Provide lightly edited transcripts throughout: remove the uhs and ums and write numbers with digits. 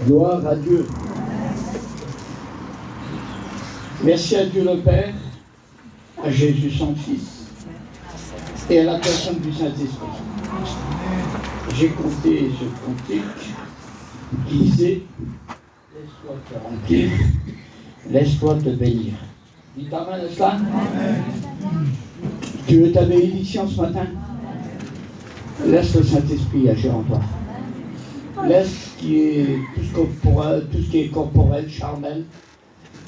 Gloire à Dieu. Merci à Dieu le Père, à Jésus son Fils et à la personne du Saint-Esprit. J'ai compté ce cantique qui disait « Laisse-toi te remplir, laisse-toi te bénir ». Dites amen à cela. Tu veux ta bénédiction ce matin? Laisse le Saint-Esprit agir en toi. Laisse tout ce qui est corporel, charnel.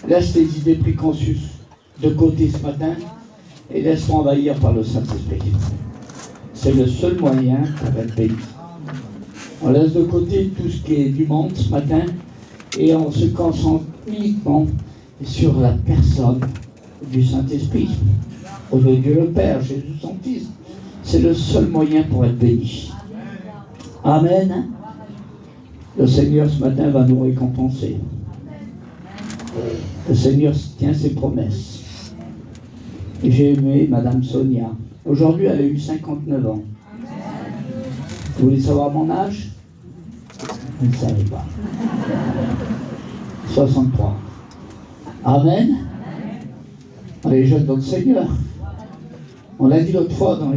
Laisse tes idées préconçues de côté ce matin et laisse-toi envahir par le Saint-Esprit. C'est le seul moyen pour être béni. On laisse de côté tout ce qui est du monde ce matin et on se concentre uniquement sur la personne du Saint-Esprit, au nom de Dieu le Père, Jésus son Fils. C'est le seul moyen pour être béni. Amen. Le Seigneur ce matin va nous récompenser. Le Seigneur tient ses promesses. J'ai aimé Madame Sonia. Aujourd'hui, elle a eu 59 ans. Vous voulez savoir mon âge? Vous ne savez pas. 63. Amen. On est jeunes dans le Seigneur. On l'a dit l'autre fois dans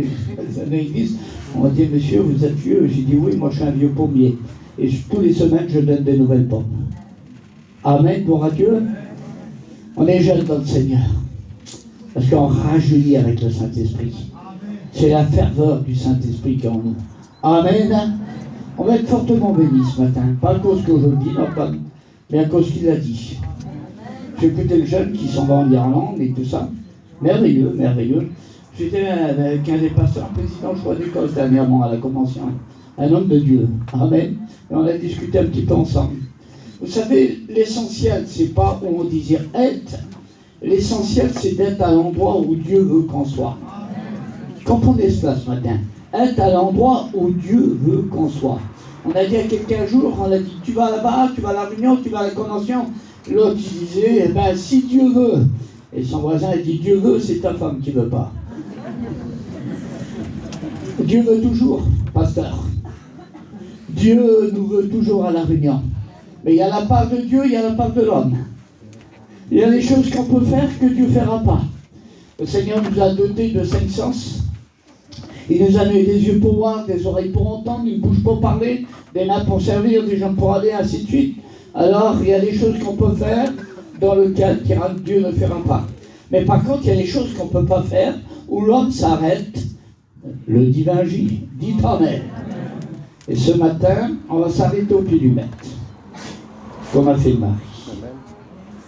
l'église. On m'a dit, monsieur, vous êtes vieux? J'ai dit, oui, moi je suis un vieux pommier. Et tous les semaines, je donne des nouvelles pommes. Amen, gloire à Dieu. On est jeunes dans le Seigneur. Parce qu'on rajeunit avec le Saint-Esprit. C'est la ferveur du Saint-Esprit qui est en nous. Amen. On va être fortement bénis ce matin. Pas à cause que je le dis, non, pas, mais à cause qu'il l'a dit. J'ai écouté le jeune qui s'en va en Irlande et tout ça. Merveilleux, merveilleux. J'étais avec un des pasteurs, président, je crois, d'Écosse dernièrement à la convention. Un homme de Dieu. Amen. Et on a discuté un petit peu ensemble. Vous savez, l'essentiel, c'est pas où on désire être. L'essentiel, c'est d'être à l'endroit où Dieu veut qu'on soit. Comprenez cela ce matin. Être à l'endroit où Dieu veut qu'on soit. On a dit à quelqu'un un jour, on a dit, tu vas là-bas, tu vas à la réunion, tu vas à la convention. L'autre, il disait, eh ben, si Dieu veut. Et son voisin, il dit, Dieu veut, c'est ta femme qui ne veut pas. Dieu veut toujours, pasteur. Dieu nous veut toujours à la réunion. Mais il y a la part de Dieu, il y a la part de l'homme. Il y a des choses qu'on peut faire que Dieu ne fera pas. Le Seigneur nous a dotés de 5 sens. Il nous a donné des yeux pour voir, des oreilles pour entendre, une bouche pour parler, des mains pour servir, des jambes pour aller, ainsi de suite. Alors, il y a des choses qu'on peut faire dans lequel Dieu ne fera pas. Mais par contre, il y a des choses qu'on ne peut pas faire où l'homme s'arrête. Le divin agit. Dites amen. Et ce matin, on va s'arrêter au pied du maître, comme a fait Marie.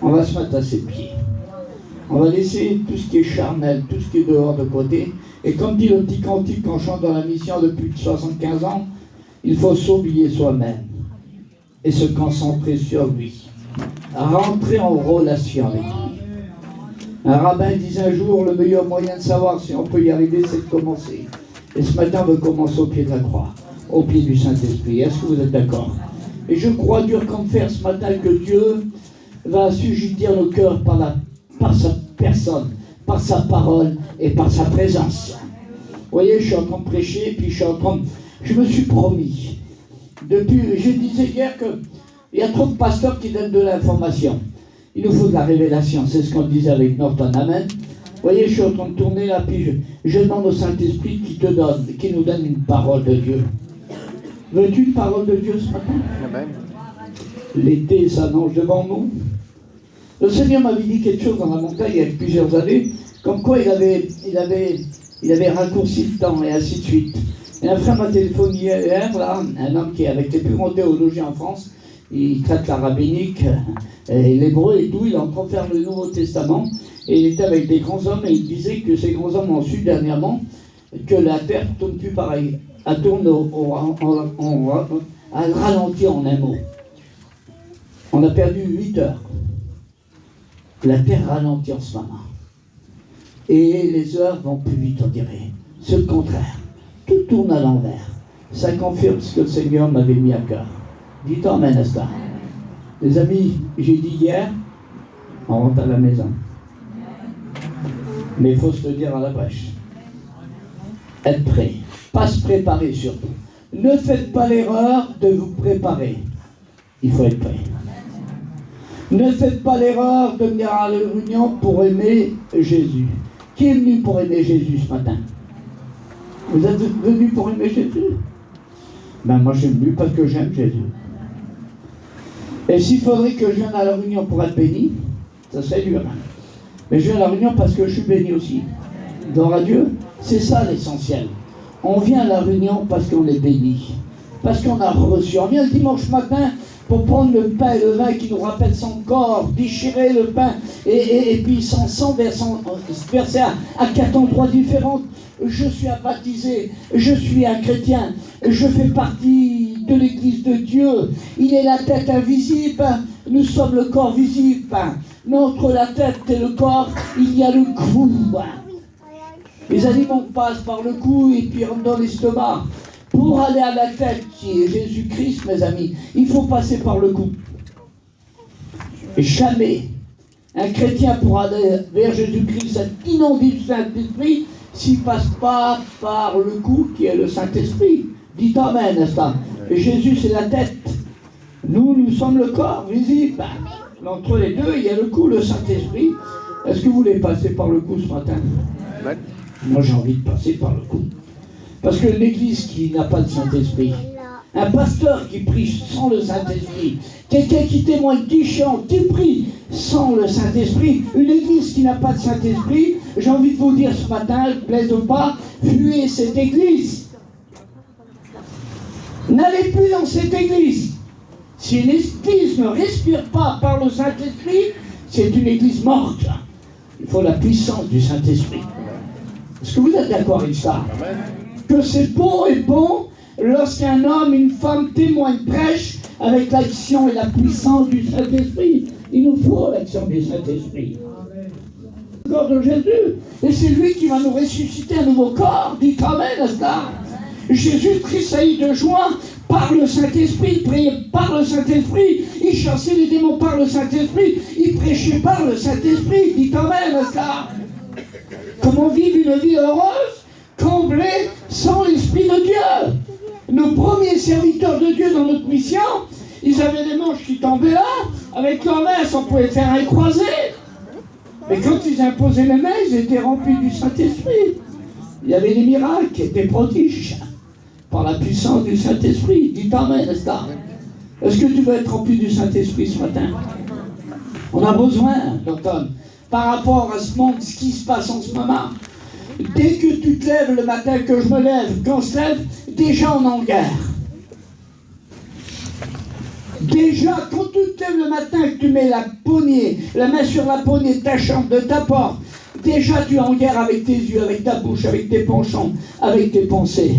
On va se mettre à ses pieds. On va laisser tout ce qui est charnel, tout ce qui est dehors de côté. Et comme dit le petit cantique qu'on chante dans la mission depuis 75 ans, il faut s'oublier soi-même et se concentrer sur lui. Rentrer en relation avec lui. Un rabbin disait un jour, le meilleur moyen de savoir si on peut y arriver, c'est de commencer. Et ce matin, on veut commencer au pied de la croix, au pied du Saint-Esprit. Est-ce que vous êtes d'accord? Et je crois dur comme fer ce matin que Dieu va assujettir nos cœurs par sa personne, par sa parole et par sa présence. Vous voyez, je suis en train de prêcher, puis je me suis promis. Je disais hier qu'il y a trop de pasteurs qui donnent de l'information. Il nous faut de la révélation, c'est ce qu'on disait avec Norton. Amen. Vous voyez, je suis en train de tourner là, puis je demande au Saint-Esprit qui nous donne une parole de Dieu. Veux-tu une parole de Dieu ce matin? Amen. L'été s'annonce devant nous. Le Seigneur m'avait dit quelque chose dans la montagne il y a plusieurs années, comme quoi il avait raccourci le temps et ainsi de suite. Et un frère m'a téléphoné hier, là, un homme qui est avec les plus grands théologiens en France, il traite la rabbinique, et l'hébreu et tout, il est en train de faire le Nouveau Testament, et il était avec des grands hommes, et il disait que ces grands hommes ont su dernièrement que la terre ne tourne plus pareil, elle tourne elle ralentit en un mot. On a perdu 8 heures. La terre ralentit en ce moment. Et les heures vont plus vite, on dirait. C'est le contraire. Tout tourne à l'envers. Ça confirme ce que le Seigneur m'avait mis à cœur. Dites amen à cela. Les amis, j'ai dit hier, on rentre à la maison. Mais il faut se le dire à la brèche. Être prêt. Pas se préparer surtout. Ne faites pas l'erreur de vous préparer. il faut être prêt. Ne faites pas l'erreur de venir à la réunion pour aimer Jésus. Qui est venu pour aimer Jésus ce matin? Vous êtes venu pour aimer Jésus? Ben moi je suis venu parce que j'aime Jésus. Et s'il faudrait que je vienne à la réunion pour être béni, ça serait dur. Mais je viens à la réunion parce que je suis béni aussi. Gloire à Dieu. C'est ça l'essentiel. On vient à la réunion parce qu'on est béni. Parce qu'on a reçu. On vient le dimanche matin pour prendre le pain et le vin qui nous rappellent son corps, déchirer le pain, et puis son sang versé à 4 endroits différents. Je suis un baptisé, je suis un chrétien, je fais partie de l'église de Dieu. Il est la tête invisible, nous sommes le corps visible. Mais entre la tête et le corps, il y a le cou. Les animaux passent par le cou et puis rentrent dans l'estomac. Pour aller à la tête, qui est Jésus-Christ, mes amis, il faut passer par le cou. Et jamais un chrétien pourra aller vers Jésus-Christ, cet inondé du Saint-Esprit, s'il ne passe pas par le cou, qui est le Saint-Esprit. Dites amen, n'est-ce pas? Et Jésus, c'est la tête. Nous sommes le corps visible. Entre les deux, il y a le cou, le Saint-Esprit. Est-ce que vous voulez passer par le cou ce matin? Moi, j'ai envie de passer par le cou. Parce que l'église qui n'a pas de Saint-Esprit, un pasteur qui prie sans le Saint-Esprit, quelqu'un qui témoigne, qui chante, qui prie sans le Saint-Esprit, une église qui n'a pas de Saint-Esprit, j'ai envie de vous dire ce matin, ne plaise pas, fuyez cette église. N'allez plus dans cette église. Si une église ne respire pas par le Saint-Esprit, c'est une église morte. Il faut la puissance du Saint-Esprit. Est-ce que vous êtes d'accord avec ça? Que c'est beau et bon lorsqu'un homme, une femme témoigne, prêche avec l'action et la puissance du Saint-Esprit. Il nous faut l'action du Saint-Esprit. Le corps de Jésus. Et c'est lui qui va nous ressusciter un nouveau corps. Dites amen à cela. Jésus tressaillit de joie par le Saint-Esprit, il priait par le Saint-Esprit, il chassait les démons par le Saint-Esprit, il prêchait par le Saint-Esprit. Dites amen à cela. Comment vivre une vie heureuse, comblée, sans l'Esprit de Dieu? Nos premiers serviteurs de Dieu dans notre mission, ils avaient des manches qui tombaient là, avec leurs mains, on pouvait faire un croisé. Mais quand ils imposaient les mains, ils étaient remplis du Saint-Esprit. Il y avait des miracles qui étaient prodiges par la puissance du Saint-Esprit. Dites amen, n'est-ce pas? Est-ce que tu veux être rempli du Saint-Esprit ce matin? On a besoin d'entendre par rapport à ce monde, ce qui se passe en ce moment. Dès que tu te lèves le matin, que je me lève, qu'on se lève, déjà on est en guerre. Déjà, quand tu te lèves le matin, que tu mets la main sur la poignée de ta chambre, de ta porte, déjà tu es en guerre avec tes yeux, avec ta bouche, avec tes penchants, avec tes pensées.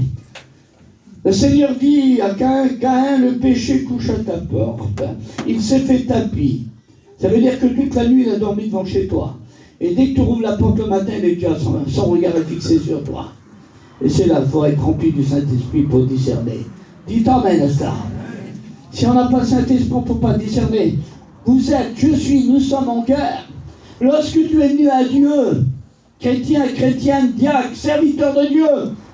Le Seigneur dit à Caïn, le péché couche à ta porte. Il s'est fait tapis. Ça veut dire que toute la nuit, il a dormi devant chez toi. Et dès que tu rouvres la porte le matin, il est déjà son regard est fixé sur toi. Et c'est là qu'il faut être rempli du Saint-Esprit pour discerner. Dites amen à cela. Si on n'a pas le Saint-Esprit, on ne peut pas discerner. Vous êtes, je suis, nous sommes en guerre. Lorsque tu es venu à Dieu, chrétien, chrétienne, diacre, serviteur de Dieu,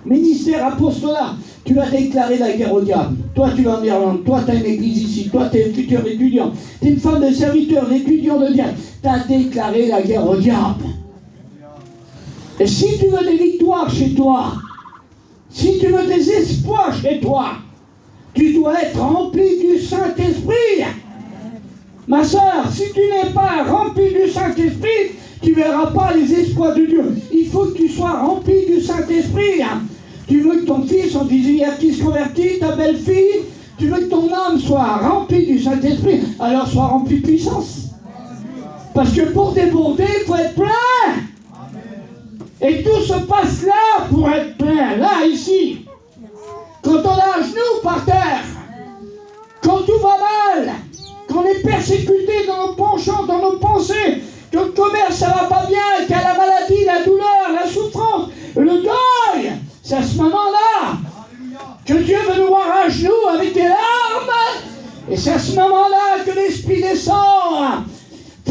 ministère, apostolat, tu as déclaré la guerre au diable. Toi, tu vas en Irlande. Toi, tu as une église ici. Toi, tu es un futur étudiant. Tu es une femme de serviteur, d'étudiant de diable. Tu as déclaré la guerre au diable. Et si tu veux des victoires chez toi, si tu veux des espoirs chez toi, tu dois être rempli du Saint-Esprit. Ma soeur, si tu n'es pas rempli du Saint-Esprit, tu ne verras pas les espoirs de Dieu. Il faut que tu sois rempli du Saint-Esprit. Tu veux que ton fils, on disait hier qui se convertit, ta belle-fille, tu veux que ton âme soit remplie du Saint-Esprit, alors sois rempli de puissance. Parce que pour déborder, il faut être plein. Et tout se passe là pour être plein, là, ici. Quand on a un genou par terre, quand tout va mal, quand on est persécuté dans nos penchants, dans nos pensées, que le commerce ça va pas bien, qu'il y a la maladie, la douleur, la souffrance, le deuil, c'est à ce moment-là que Dieu veut nous voir à genoux avec des larmes. Et c'est à ce moment-là que l'Esprit descend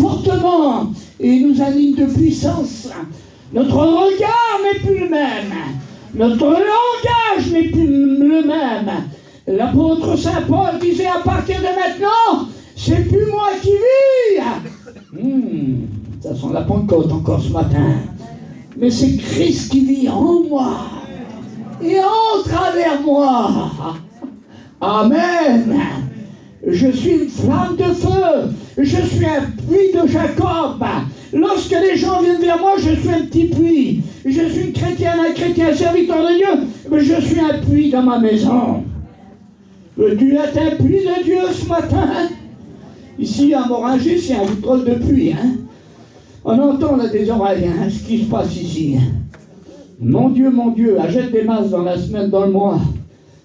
fortement et nous anime de puissance. Notre regard n'est plus le même. Notre langage n'est plus le même. L'apôtre Saint Paul disait à partir de maintenant, C'est plus moi qui vis. Ça sent la Pentecôte encore ce matin. Mais c'est Christ qui vit en moi et en travers moi. Amen. Je suis une flamme de feu. Je suis un puits de Jacob. Lorsque les gens viennent vers moi, je suis un petit puits. Je suis une chrétienne, un chrétien, un serviteur de Dieu. Mais je suis un puits dans ma maison. Tu es un puits de Dieu ce matin. Ici, à Moringis, c'est un drôle de puits. On entend là des oreilles, ce qui se passe ici. Mon Dieu, achète des masses dans la semaine, dans le mois,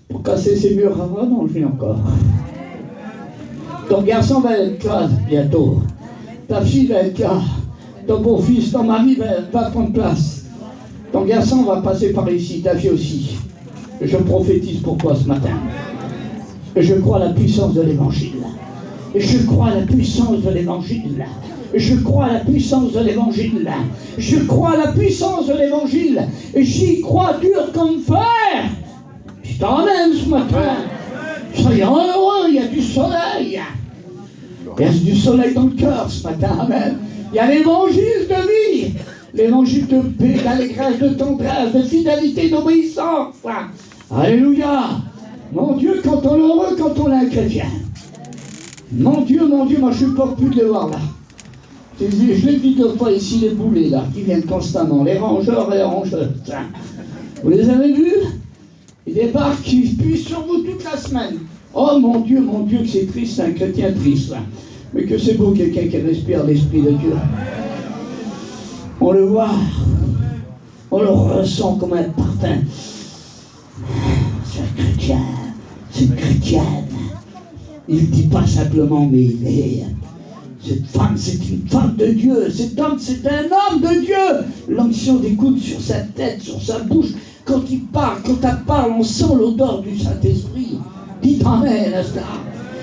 pour casser ces murs. Ah non, je vis encore. Ton garçon va être là bientôt. Ta fille va être là. Ton beau-fils, ton mari va prendre place. Ton garçon va passer par ici, ta fille aussi. Je prophétise pour toi ce matin. Je crois à la puissance de l'évangile. Je crois à la puissance de l'évangile. Je crois à la puissance de l'évangile. Je crois à la puissance de l'évangile. J'y crois dur comme fer. Je t'emmène ce matin. Soyons heureux, il y a du soleil. Il y a du soleil dans le cœur ce matin. Amen. Il y a l'évangile de vie. L'évangile de paix, d'allégresse, de tendresse, de fidélité, d'obéissance. Alléluia. Mon Dieu, quand on est heureux, quand on est un chrétien. Mon Dieu, moi je suis pas plus de les voir là. Je les dis deux fois ici, les boulets là, qui viennent constamment, les rangeurs et les rangeuses. Vous les avez vus? Ils débarquent, ils puissent sur vous toute la semaine. Oh mon Dieu, que c'est triste, c'est un chrétien triste. Mais que c'est beau quelqu'un qui respire l'Esprit de Dieu. On le voit, on le ressent comme un parfum. C'est un chrétien, c'est une chrétienne. Il ne dit pas simplement, mais il est. Cette femme, c'est une femme de Dieu. Cet homme, c'est un homme de Dieu. L'onction d'écoute sur sa tête, sur sa bouche. Quand il parle, quand elle parle, on sent l'odeur du Saint-Esprit. Dites Amen à cela.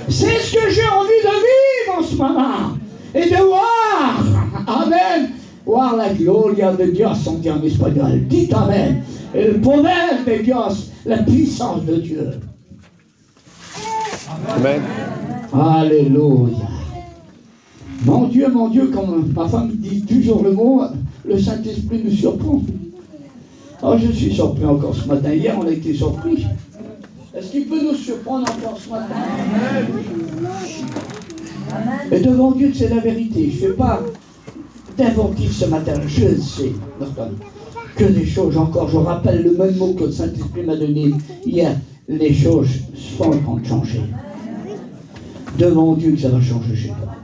C'est ce que j'ai envie de vivre en ce moment. Et de voir. Amen. Voir la gloria de Dios, on dit en espagnol. Dites Amen. Et le poder de Dios, la puissance de Dieu. Amen. Alléluia. Mon Dieu, comme ma femme dit toujours le mot, le Saint-Esprit nous surprend. Oh, je suis surpris encore ce matin. Hier, on a été surpris. Est-ce qu'il peut nous surprendre encore ce matin? Et devant Dieu, c'est la vérité. Je ne fais pas d'inventif ce matin. Je le sais, que les choses encore. Je rappelle le même mot que le Saint-Esprit m'a donné hier. Les choses sont en train de changer. Devant Dieu que ça va changer chez toi.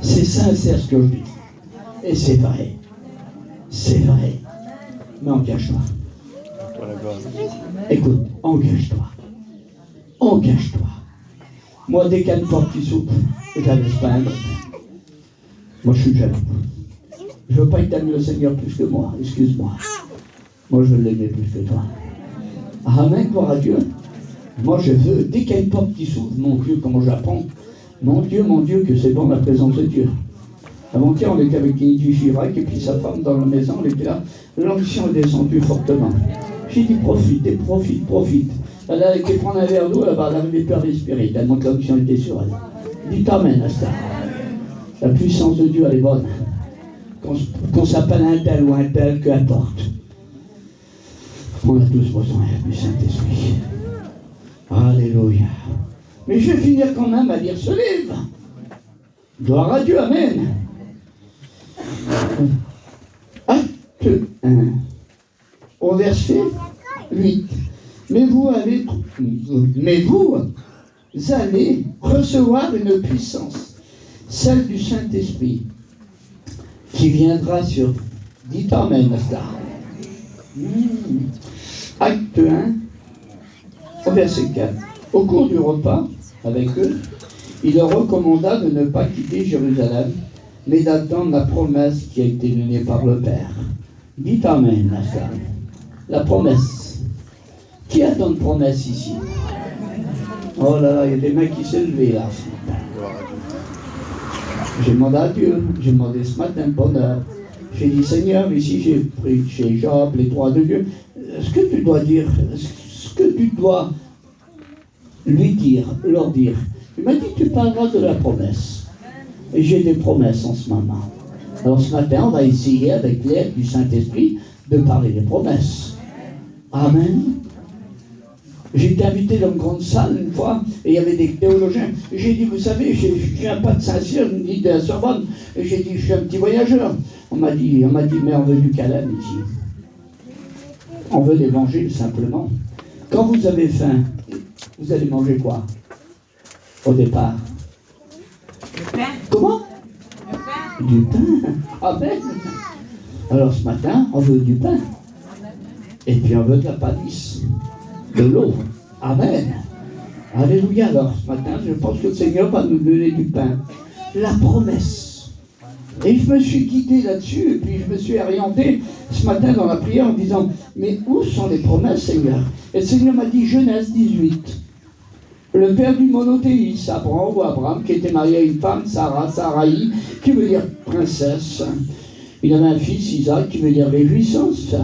C'est sincère ce que je dis. Et c'est vrai. C'est vrai. Mais engage-toi. Écoute, engage-toi. Engage-toi. Moi, dès qu'il y a une porte qui s'ouvre, je la laisse pas un. Moi, je suis jaloux. Je ne veux pas que tu aimes le Seigneur plus que moi. Excuse-moi. Moi, je veux l'aimer plus que toi. Amen, gloire à Dieu. Moi, je veux, dès qu'il y a une porte qui s'ouvre, mon Dieu, comment j'apprends. Mon Dieu, que c'est bon la présence de Dieu. Avant-hier, on était avec Kenji Chirac et puis sa femme dans la maison, on était là. L'onction est descendue fortement. J'ai dit profite. Elle a été prendre un verre d'eau, là-bas, elle n'arrivait plus à respirer, tellement que l'onction était sur elle. Dites Amen à ça. La puissance de Dieu, elle est bonne. Qu'on s'appelle un tel ou un tel, peu importe. On a tous besoin du Saint-Esprit. Alléluia. Mais je vais finir quand même à lire ce livre. Gloire à Dieu, Amen. Acte 1, au verset 8. Mais vous allez recevoir une puissance, celle du Saint-Esprit, qui viendra sur vous. Dites Amen à cela. Acte 1, au verset 4. Au cours du repas avec eux, il leur recommanda de ne pas quitter Jérusalem, mais d'attendre la promesse qui a été donnée par le Père. Dites Amen à ça. La promesse. Qui attend une promesse ici? Oh là là, il y a des mains qui s'est levées là ce matin. J'ai demandé à Dieu, j'ai demandé ce matin le bonheur. J'ai dit Seigneur, ici j'ai pris chez Job les droits de Dieu. Ce que tu dois dire, ce que tu dois lui dire, leur dire, Il m'a dit, tu parleras de la promesse. Et j'ai des promesses en ce moment. Alors ce matin, on va essayer, avec l'aide du Saint-Esprit, de parler des promesses. Amen. J'ai été invité dans une grande salle une fois, et il y avait des théologiens. J'ai dit, vous savez, je viens pas de Saint-Cyr, je me dis de la Sorbonne. Et j'ai dit, je suis un petit voyageur. On m'a dit, mais on veut du calme ici. On veut l'évangile simplement. Quand vous avez faim, vous allez manger quoi au départ? Le pain. Comment? Le pain. Du pain. Amen. Alors ce matin, on veut du pain. Et puis on veut de la palisse, de l'eau. Amen. Alléluia. Alors ce matin, je pense que le Seigneur va nous donner du pain. La promesse. Et je me suis guidé là-dessus, et puis je me suis orienté ce matin dans la prière en disant, mais où sont les promesses, Seigneur? Et le Seigneur m'a dit, Genèse 18. Le père du monothéisme, Abraham, qui était marié à une femme, Sarai, qui veut dire princesse. Il avait un fils, Isaac, qui veut dire réjouissance.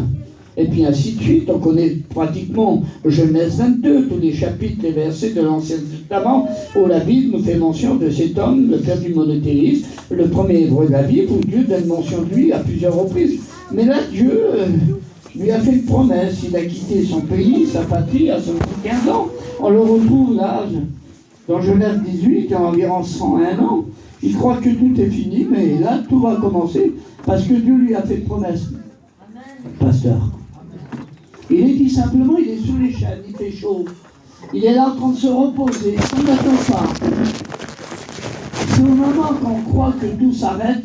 Et puis ainsi de suite, on connaît pratiquement Genèse 22, tous les chapitres, les versets de l'Ancien Testament, où la Bible nous fait mention de cet homme, le père du monothéisme, le premier hébreu de la Bible, où Dieu donne mention de lui à plusieurs reprises. Mais là, Dieu lui a fait une promesse, il a quitté son pays, sa patrie, à son 15 ans. On le retrouve là, dans Genèse 18, il a environ 101 ans. Il croit que tout est fini, mais là, tout va commencer, parce que Dieu lui a fait une promesse. Pasteur. Il est dit simplement, il est sous les chênes, il fait chaud. Il est là en train de se reposer, il n'attend pas. C'est au moment qu'on croit que tout s'arrête,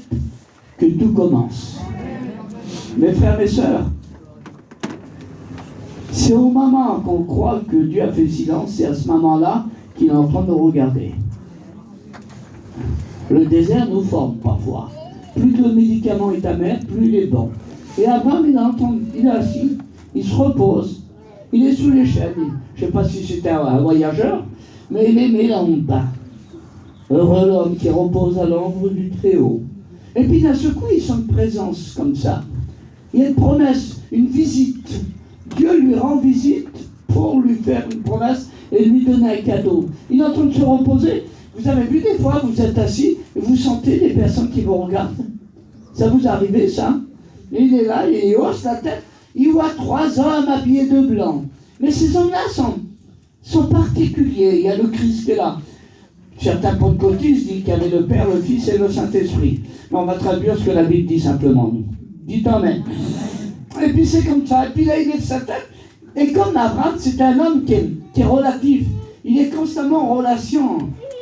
que tout commence. Mes frères et sœurs, c'est au moment qu'on croit que Dieu a fait silence, c'est à ce moment-là qu'il est en train de nous regarder. Le désert nous forme parfois. Plus le médicament est amer, plus il est bon. Et Abraham, il est assis, il se repose, il est sous les chênes. Je ne sais pas si c'était un voyageur, mais il aimait l'ombre. Heureux l'homme qui repose à l'ombre du Très-Haut. Et puis d'un seul coup, il sent une présence comme ça. Il y a une promesse, une visite. Dieu lui rend visite pour lui faire une promesse et lui donner un cadeau. Il est en train de se reposer. Vous avez vu des fois, vous êtes assis et vous sentez des personnes qui vous regardent. Ça vous arrive, ça? Et il est là, il hausse la tête. Il voit 3 hommes habillés de blanc. Mais ces hommes-là sont particuliers. Il y a le Christ qui est là. Certains pentecôtistes disent qu'il y avait le Père, le Fils et le Saint-Esprit. Mais on va traduire ce que la Bible dit simplement. Dites Amen. Et puis c'est comme ça. Et puis là, il lève sa tête. Et comme Abraham, c'est un homme qui est relatif. Il est constamment en relation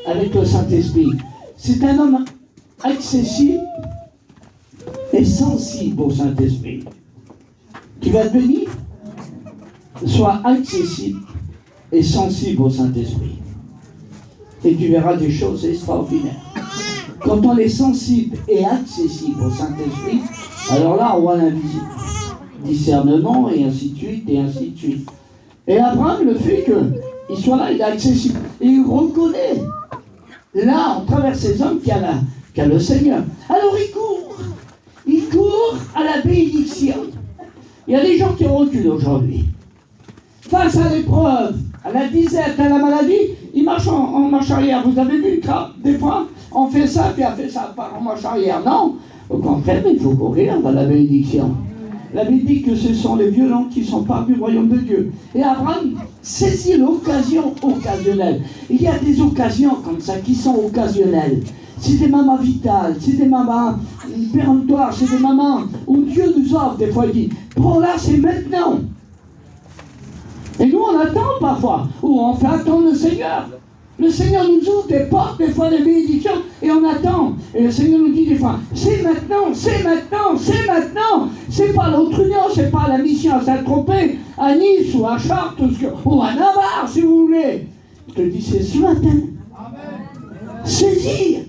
avec le Saint-Esprit. C'est un homme accessible et sensible au Saint-Esprit. Qui va devenir, soit accessible et sensible au Saint-Esprit. Et tu verras des choses extraordinaires. Quand on est sensible et accessible au Saint-Esprit, alors là, on voit l'invisible. Discernement, et ainsi de suite, et ainsi de suite. Et Abraham, le fait qu'il soit là, il est accessible. Et il reconnaît, là, on travers ces hommes, qu'il y a le Seigneur. Alors il court à la bénédiction. Il y a des gens qui reculent aujourd'hui. Face à l'épreuve, à la disette, à la maladie, ils marchent en marche arrière. Vous avez vu, des fois, on fait ça, puis on fait ça, part en marche arrière. Non, au contraire, il faut courir vers la bénédiction. La Bible dit que ce sont les violents qui sont partis du royaume de Dieu. Et Abraham saisit l'occasion occasionnelle. Il y a des occasions comme ça qui sont occasionnelles. C'est des mamans vitales, c'est des mamans péremptoires, c'est des mamans où Dieu nous offre des fois. Il dit, prends-la, c'est maintenant. Et nous, on attend parfois, ou on fait attendre le Seigneur. Le Seigneur nous ouvre des portes, des fois des bénédictions, et on attend. Et le Seigneur nous dit des fois, c'est maintenant, c'est maintenant, c'est maintenant. C'est pas l'autre union, c'est pas la mission à Saint-Tropez, à Nice ou à Chartres, ou à Navarre, si vous voulez. Je te dis, c'est ce matin. Saisir.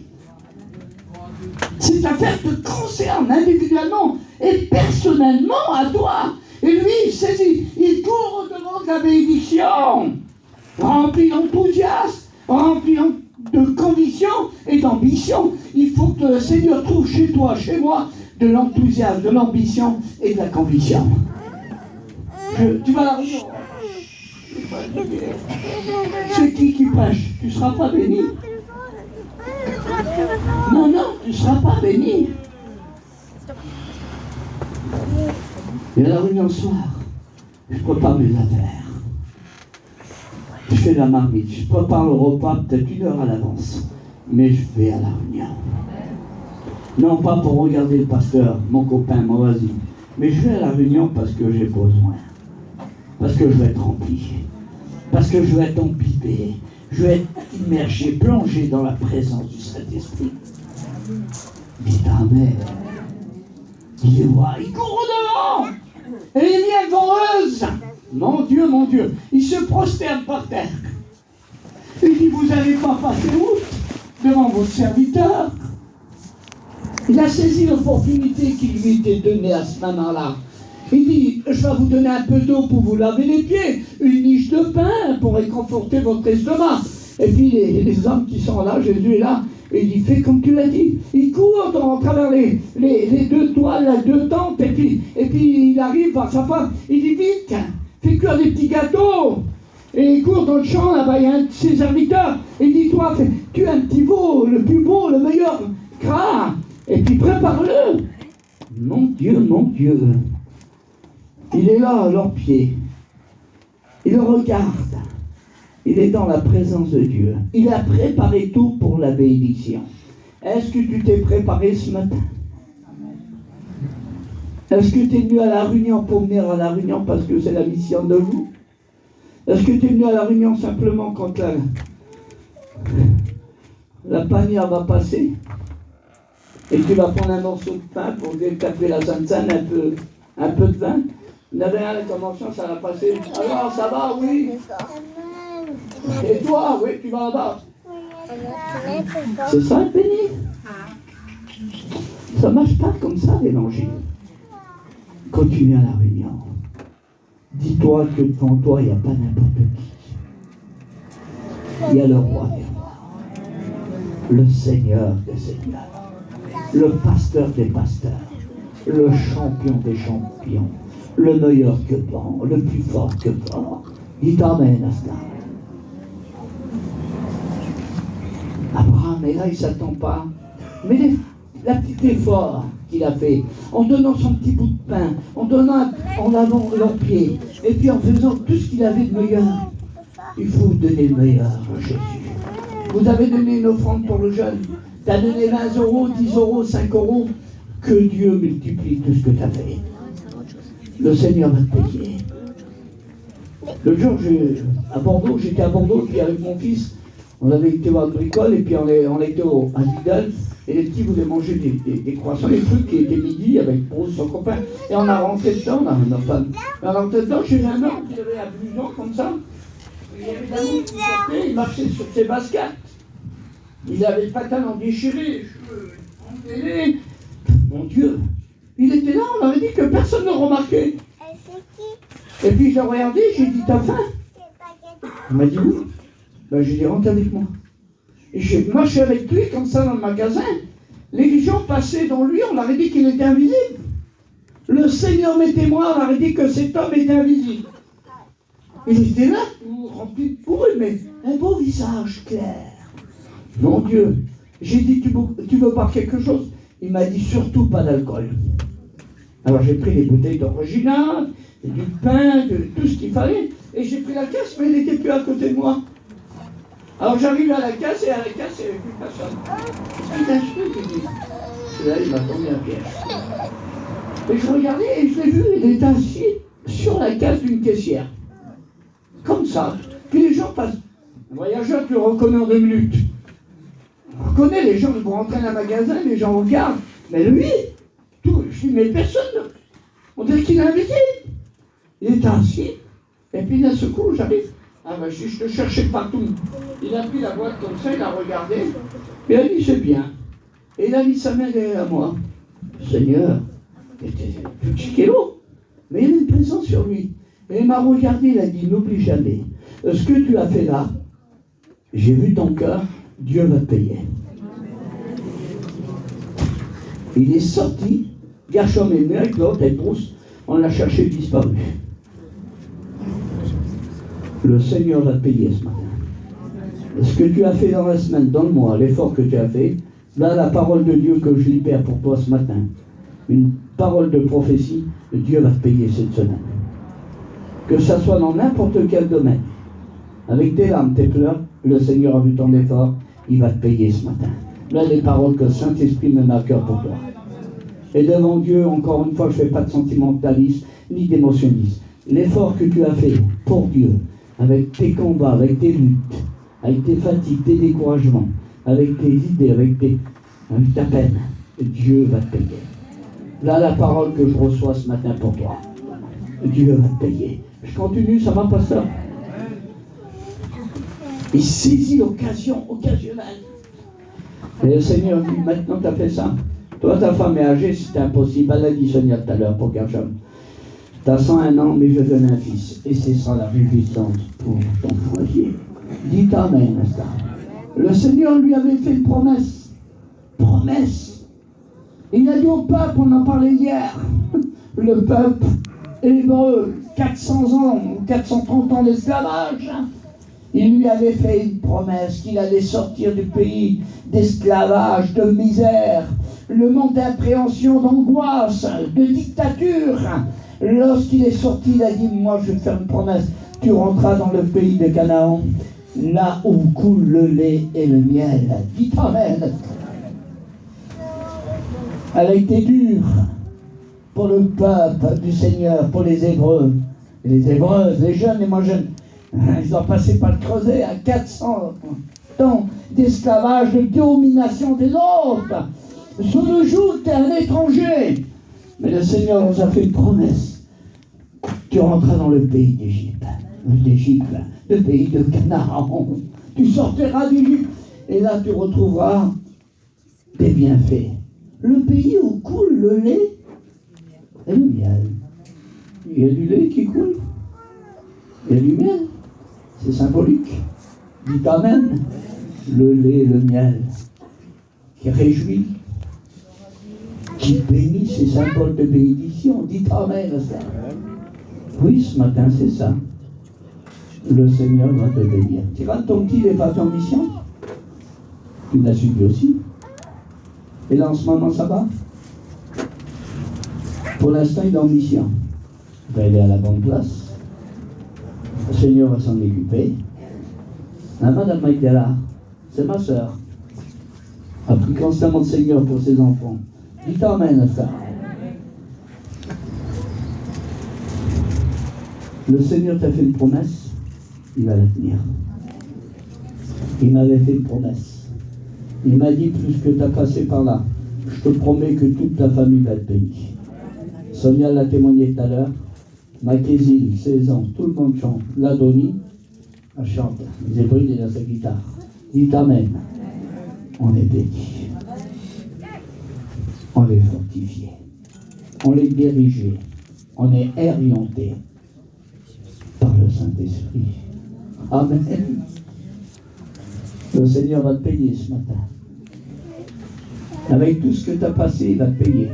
Cette affaire te concerne individuellement et personnellement à toi. Et lui, il saisit, il court au-devant de la bénédiction, rempli d'enthousiasme, rempli de conviction et d'ambition. Il faut que le Seigneur trouve chez toi, chez moi, de l'enthousiasme, de l'ambition et de la conviction. Tu vas la réunion. C'est qui prêche? Tu ne seras pas béni. tu ne seras pas béni. Et à la réunion le soir, je prépare mes affaires. Je fais la marmite, je prépare le repas peut-être 1 heure à l'avance. Mais je vais à la réunion. Non pas pour regarder le pasteur, mon copain, mon voisin. Mais je vais à la réunion parce que j'ai besoin. Parce que je vais être rempli. Parce que je vais être imbibé. Je vais être immergé, plongé dans la présence du Saint-Esprit. Dites Amen. Il les voit, il court au-devant. Et les miens voreuses. Mon Dieu, il se prosterne par terre. Il dit, vous n'allez pas passer outre devant votre serviteur. Il a saisi l'opportunité qui lui était donnée à ce moment-là. Il dit, je vais vous donner un peu d'eau pour vous laver les pieds, une niche de pain pour réconforter votre estomac. Et puis les hommes qui sont là, Jésus est là, et il dit, fais comme tu l'as dit. Il court à travers les 2 toiles, les 2 tentes, et puis il arrive par sa femme. Il dit, vite, fais cuire des petits gâteaux. Et il court dans le champ, là-bas, il y a un de ses serviteurs. Il dit, toi, tu as un petit veau, le plus beau, le meilleur gras. Et puis prépare-le. Mon Dieu. Il est là à leurs pieds. Il le regarde. Il est dans la présence de Dieu. Il a préparé tout pour la bénédiction. Est-ce que tu t'es préparé ce matin? Est-ce que tu es venu à la réunion pour venir à la réunion parce que c'est la mission de vous? Est-ce que tu es venu à la réunion simplement quand la panière va passer? Et tu vas prendre un morceau de pain pour taper la Sainte-Sainte, un peu de vin? Il n'y avait rien à la convention, ça va passer. Alors, ça va, oui? Et toi, oui, tu vas là-bas? C'est ça, être béni? Ça ne marche pas comme ça, l'évangile. Quand tu viens à la réunion, dis-toi que devant toi, il n'y a pas n'importe qui. Il y a le roi des rois, le Seigneur des seigneurs, le pasteur des pasteurs, le champion des champions, le meilleur que bon, le plus fort que fort. Dites Amen à cela. Abraham, et là, il ne s'attend pas. Mais la petite effort qu'il a fait, en donnant son petit bout de pain, en lavant leurs pieds, et puis en faisant tout ce qu'il avait de meilleur, il faut donner le meilleur à Jésus. Vous avez donné une offrande pour le jeune. Tu as donné 20 €, 10 €, 5 €. Que Dieu multiplie tout ce que tu as fait. Le Seigneur va te payer. Le jour, j'étais à Bordeaux, puis avec mon fils, on avait été voir le bricole, et puis on était à Lidl, et les petits voulaient manger des croissants, des trucs qui étaient midi avec Bruce, son copain, et on a rentré dedans, on a rentré dedans, j'ai vu un homme qui avait un blouson comme ça, il y avait un homme qui sortait, il marchait sur ses baskets, il avait le pantalon déchiré, les cheveux enflés. Mon Dieu, il était là, on avait dit que personne ne remarquait. Et puis j'ai regardé, j'ai dit, t'as faim? Il m'a dit oui. Ben, j'ai dit, rentre avec moi. Et j'ai marché avec lui comme ça dans le magasin. Les gens passaient dans lui, on leur avait dit qu'il était invisible. Le Seigneur m'est témoin, on leur avait dit que cet homme était invisible. Il était là, tout rempli de pourri, mais un beau visage clair. Mon Dieu, j'ai dit, tu veux boire quelque chose? Il m'a dit, surtout pas d'alcool. Alors j'ai pris les bouteilles d'original, du pain, tout ce qu'il fallait, et j'ai pris la caisse, mais il n'était plus à côté de moi. Alors j'arrive à la caisse, et à la caisse, il n'y avait plus personne. C'est un truc, il dit. Et là, il m'a tombé un piège. Et je regardais, et je l'ai vu, il était assis sur la caisse d'une caissière. Comme ça. Puis les gens passent. Un voyageur, tu le reconnais en 2 minutes. On reconnaît les gens, pour rentrer dans un magasin, les gens regardent. Mais lui, tout, je dis, mais personne, on dirait qu'il est invisible. Il est assis, et puis d'un secours, j'arrive. Ah ben, je te cherchais partout. Il a pris la boîte comme ça, il a regardé, et il a dit, c'est bien. Et il a mis sa main derrière moi. Seigneur, il était petit kilo, mais il y avait une présence sur lui. Et il m'a regardé, il a dit, n'oublie jamais, ce que tu as fait là, j'ai vu ton cœur, Dieu va te payer. Il est sorti, Gershom est venu avec l'autre, avec Bruce, on l'a cherché, disparu. Le Seigneur va te payer ce matin. Ce que tu as fait dans la semaine, dans le mois, l'effort que tu as fait, Là, la parole de Dieu que je libère pour toi ce matin, une parole de prophétie, Dieu va te payer cette semaine. Que ça soit dans n'importe quel domaine, avec tes larmes, tes pleurs, le Seigneur a vu ton effort, il va te payer ce matin. Là, les paroles que le Saint-Esprit me met à cœur pour toi. Et devant Dieu, encore une fois, je ne fais pas de sentimentalisme, ni d'émotionnisme. L'effort que tu as fait pour Dieu, avec tes combats, avec tes luttes, avec tes fatigues, tes découragements, avec tes idées, avec ta peine, Dieu va te payer. Là, la parole que je reçois ce matin pour toi, Dieu va te payer. Je continue, ça va, pasteur? Il saisit l'occasion occasionnelle. Et le Seigneur dit, maintenant tu as fait ça. Toi, ta femme est âgée, c'est impossible. Elle a dit Sonia tout à l'heure pour Gershom. Tu as 101 ans, mais je donne un fils. Et c'est ça la réjouissance pour ton foyer. Dis amen, ça. Le Seigneur lui avait fait une promesse. Promesse. Il a dit au peuple, on en parlait hier, le peuple hébreu, 400 ans, 430 ans d'esclavage. Il lui avait fait une promesse qu'il allait sortir du pays d'esclavage, de misère, le monde d'appréhension, d'angoisse, de dictature. Lorsqu'il est sorti, il a dit, moi je vais te faire une promesse, tu rentreras dans le pays de Canaan, là où coule le lait et le miel. Dis amen. Elle a été dure pour le peuple du Seigneur, pour les Hébreux, les Hébreuses, les jeunes, les moins jeunes. Ils ont passé par le creuset à 400 ans d'esclavage, de domination des autres. Sous le joug, tu es un étranger. Mais le Seigneur nous a fait une promesse. Tu rentreras dans le pays d'Égypte, le pays de Canaan. Tu sortiras d'Égypte. Et là, tu retrouveras des bienfaits. Le pays où coule le lait et le miel. Il y a du lait qui coule. Il y a du miel. C'est symbolique. Dis amen. Le lait et le miel qui réjouit, qui bénit, c'est symbole de bénédiction. Dis amen. Oui, ce matin, c'est ça. Le Seigneur va te bénir. Tu vois, ton petit n'est pas en mission. Tu l'as suivi aussi. Et là, en ce moment, ça va. Pour l'instant, il est en mission. Il va aller à la bonne place. Le Seigneur va s'en occuper. La Madame Maïdela, c'est ma soeur. A pris constamment le Seigneur pour ses enfants. Dis amen à ça. Le Seigneur t'a fait une promesse, il va la tenir. Il m'avait fait une promesse. Il m'a dit, plus que tu as passé par là, je te promets que toute ta famille va être bénie. Sonia l'a témoigné tout à l'heure. Makézil, 16 ans, tout le monde chante. L'Adonie, elle chante. Zébride est dans sa guitare. Dis amen. On est bénis. On est fortifié. On est dirigé. On est orienté par le Saint-Esprit. Amen. Le Seigneur va te payer ce matin. Avec tout ce que tu as passé, il va te payer.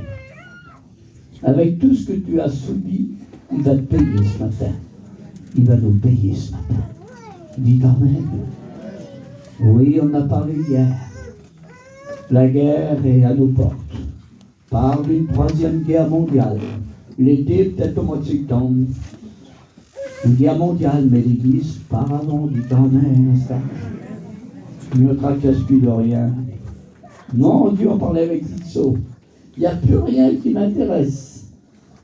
Avec tout ce que tu as subi, il va te payer ce matin. Il va nous payer ce matin. Dis amen. Oui, on a parlé hier. La guerre est à nos portes. Parle d'une 3e guerre mondiale. L'été, peut-être au mois de septembre. Une guerre mondiale, mais l'Église, par avant, dit amen. Ne tracasse plus de rien. Non, Dieu en parlait avec Lixo. Il n'y a plus rien qui m'intéresse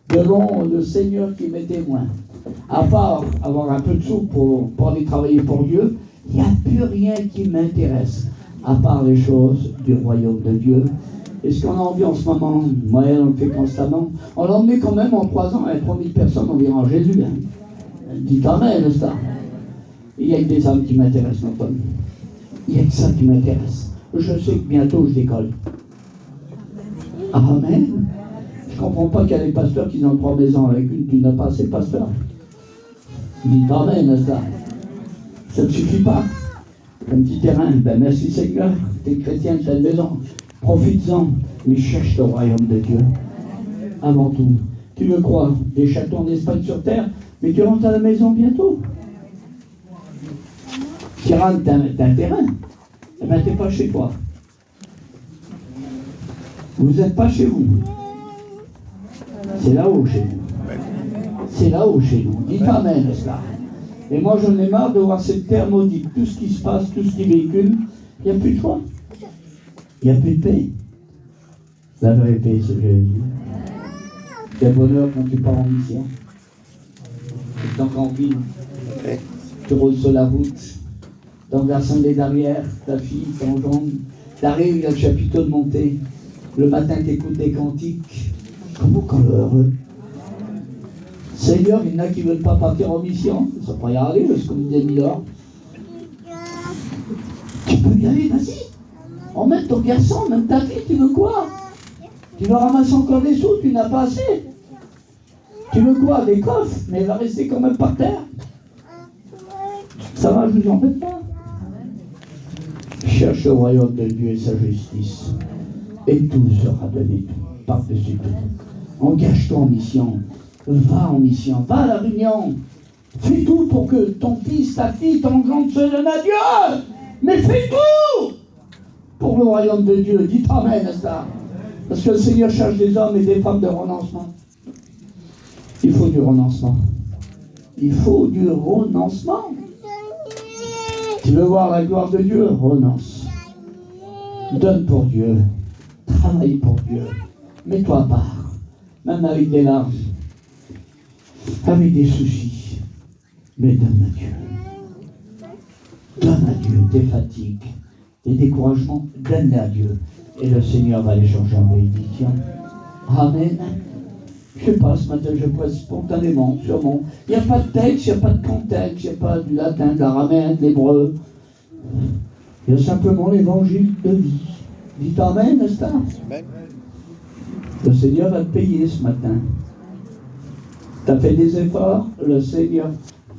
devant le Seigneur qui m'est témoin. À part avoir un peu de sous pour aller travailler pour Dieu, il n'y a plus rien qui m'intéresse. À part les choses du royaume de Dieu. Et ce qu'on a envie en ce moment, moi, on le fait constamment. On l'a emmené quand même en 3 ans à 3000 personnes environ à Jésus. Dis amen, ça. Il n'y a que des âmes qui m'intéressent, mon homme. Il n'y a que ça qui m'intéresse. Je sais que bientôt je décolle. Amen. Je ne comprends pas qu'il y a des pasteurs qui ont 3 maisons avec une qui n'a pas assez de pasteurs. Dis amen, ça. Ça ne suffit pas. Un petit terrain, ben merci Seigneur, t'es chrétien de cette maison. Profites-en, mais cherche le royaume de Dieu. Avant tout. Tu le crois, des châteaux en Espagne sur terre, mais tu rentres à la maison bientôt. Tu rentres d'un terrain, eh bien t'es pas chez toi. Vous n'êtes pas chez vous. C'est là-haut chez nous. C'est là-haut chez nous. Dites Amen, n'est-ce pas? Et moi, j'en ai marre de voir cette terre maudite. Tout ce qui se passe, tout ce qui véhicule, il n'y a plus de joie. Il n'y a plus de paix. La vraie paix, c'est Jésus. Quel bonheur quand tu pars en mission. Tu es encore en ville. Tu roules sur la route. Dans le des derrière, ta fille, ton jambe. T'arrives, il y a le chapiteau de montée. Le matin, tu écoutes des cantiques. Comment qu'on est heureux? Seigneur, il y en a qui ne veulent pas partir en mission. Ils ne sont pas y aller, parce qu'on dit demi-heure. Tu peux y aller, vas-y. Emmène ton garçon, même ta fille, tu veux quoi? Tu vas ramasser encore des sous, tu n'as pas assez. Tu veux quoi? Des coffres, mais elle va rester quand même par terre. Ça va, je ne vous embête pas. Cherche le royaume de Dieu et sa justice. Et tout sera donné, par-dessus tout. Engage-toi en mission. Va en mission. Va à la réunion. Fais tout pour que ton fils, ta fille, ton gendre se donne à Dieu. Mais fais tout pour le royaume de Dieu. Dites Amen à ça. Parce que le Seigneur cherche des hommes et des femmes de renoncement. Il faut du renoncement. Il faut du renoncement. Tu veux voir la gloire de Dieu? Renonce. Donne pour Dieu. Travaille pour Dieu. Mets-toi à part. Même avec des larmes. Avec des soucis. Mais donne à Dieu. Donne à Dieu tes fatigues, tes découragements. Donne-les à Dieu. Et le Seigneur va les changer en bénédiction. Amen. Je sais pas, ce matin, je presse spontanément, sûrement. Il n'y a pas de texte, il n'y a pas de contexte, il n'y a pas du latin, de l'araméen, de l'hébreu. Il y a simplement l'évangile de vie. Dites Amen, n'est-ce pas? Le Seigneur va te payer ce matin. Tu as fait des efforts, le Seigneur.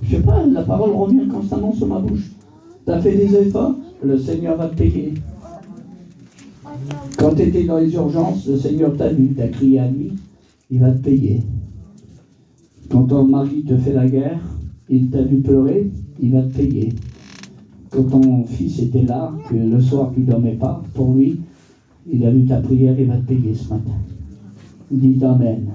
Je sais pas, la parole revient constamment sur ma bouche. Tu as fait des efforts, le Seigneur va te payer. Quand tu étais dans les urgences, le Seigneur t'a vu, tu as crié à lui. Il va te payer. Quand ton mari te fait la guerre, il t'a vu pleurer, il va te payer. Quand ton fils était là, que le soir tu ne dormais pas, pour lui, il a vu ta prière, il va te payer ce matin. Dites Amen.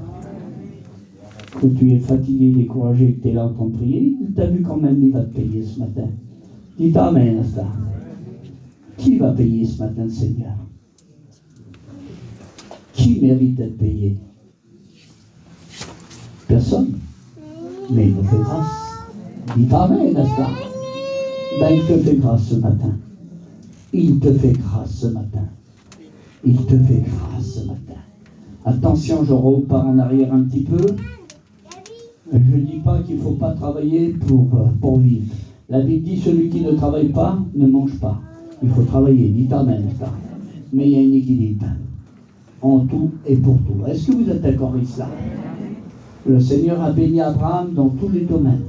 Quand tu es fatigué, découragé, que tu es là en train de prier, il t'a vu quand même, il va te payer ce matin. Dites Amen à ça. Qui va payer ce matin le Seigneur? Qui mérite d'être payé? Personne. Mais il nous fait grâce. Dites Amen, n'est-ce pas? Ben, il te fait grâce ce matin. Il te fait grâce ce matin. Il te fait grâce ce matin. Attention, je repars en arrière un petit peu. Je ne dis pas qu'il ne faut pas travailler pour vivre. La Bible dit, celui qui ne travaille pas, ne mange pas. Il faut travailler. Dites Amen, n'est-ce pas? Mais il y a un équilibre. En tout et pour tout. Est-ce que vous êtes d'accord avec ça? Le Seigneur a béni Abraham dans tous les domaines.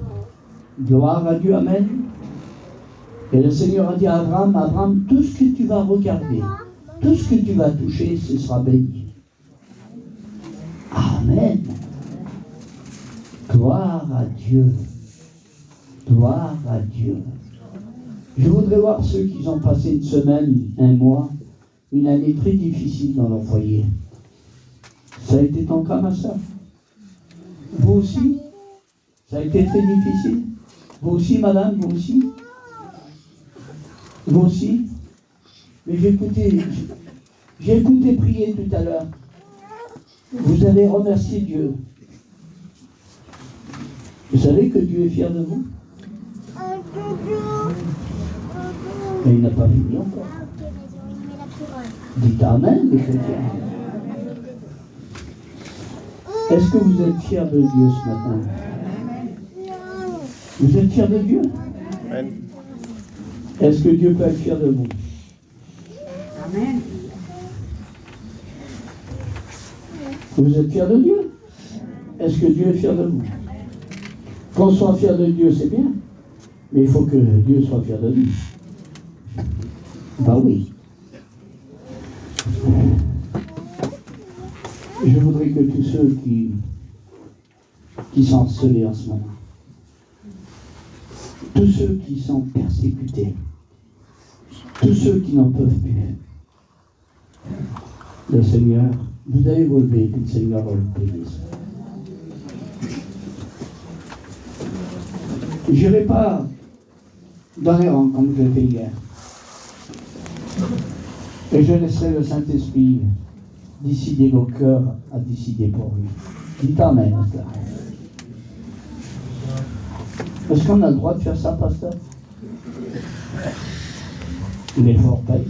Gloire à Dieu, Amen. Et le Seigneur a dit à Abraham, Abraham, tout ce que tu vas regarder, tout ce que tu vas toucher, ce sera béni. Amen. Gloire à Dieu. Gloire à Dieu. Je voudrais voir ceux qui ont passé une semaine, un mois, une année très difficile dans leur foyer. Ça a été ton cas, ma soeur? Vous aussi? Ça a été très difficile? Vous aussi, madame? Vous aussi? Vous aussi? Mais j'ai écouté prier tout à l'heure. Vous avez remercié Dieu. Vous savez que Dieu est fier de vous? Mais il n'a pas fini encore. Dites Amen, les chrétiens. Est-ce que vous êtes fiers de Dieu ce matin? Vous êtes fiers de Dieu? Amen. Est-ce que Dieu peut être fier de vous? Amen. Vous êtes fiers de Dieu? Est-ce que Dieu est fier de vous? Qu'on soit fier de Dieu, c'est bien. Mais il faut que Dieu soit fier de nous. Ben oui. Je voudrais que tous ceux qui sont harcelés en ce moment, tous ceux qui sont persécutés, tous ceux qui n'en peuvent plus, Le Seigneur, vous allez vous lever, que le Seigneur va vous bénisse. Je n'irai pas dans les rangs comme je l'ai fait hier. Et je laisserai le Saint-Esprit décider vos cœurs à décider pour lui. Dites Amen à cela. Est-ce qu'on a le droit de faire ça, pasteur? L'effort paye.